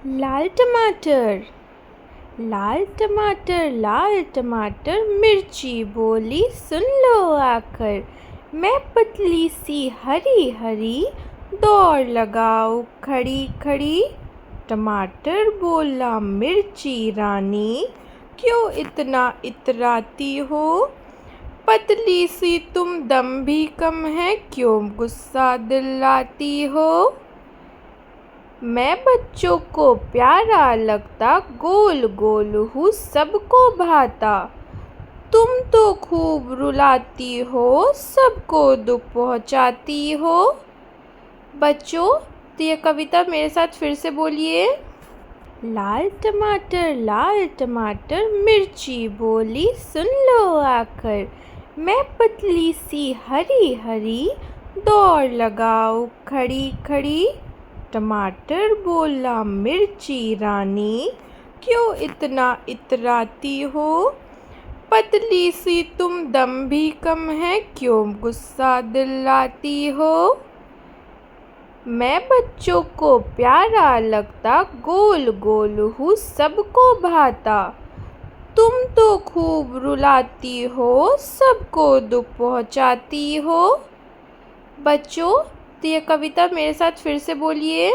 लाल टमाटर, लाल टमाटर, लाल टमाटर, मिर्ची बोली सुन लो आकर। मैं पतली सी हरी हरी, दौड़ लगाओ खड़ी खड़ी। टमाटर बोला मिर्ची रानी, क्यों इतना इतराती हो? पतली सी तुम दम भी कम है, क्यों गुस्सा दिलाती हो? मैं बच्चों को प्यारा लगता, गोल गोल हूँ सबको भाता। तुम तो खूब रुलाती हो, सबको दुख पहुँचाती हो। बच्चों, तो ये कविता मेरे साथ फिर से बोलिए। लाल टमाटर, मिर्ची बोली सुन लो आकर। मैं पतली सी हरी हरी, दौड़ लगाओ खड़ी खड़ी। टमाटर बोला मिर्ची रानी, क्यों इतना इतराती हो? पतली सी तुम दम भी कम है, क्यों गुस्सा दिलाती हो? मैं बच्चों को प्यारा लगता, गोल गोल हूँ सबको भाता। तुम तो खूब रुलाती हो, सबको दुख पहुँचाती हो। बच्चों, तो ये कविता मेरे साथ फिर से बोलिए।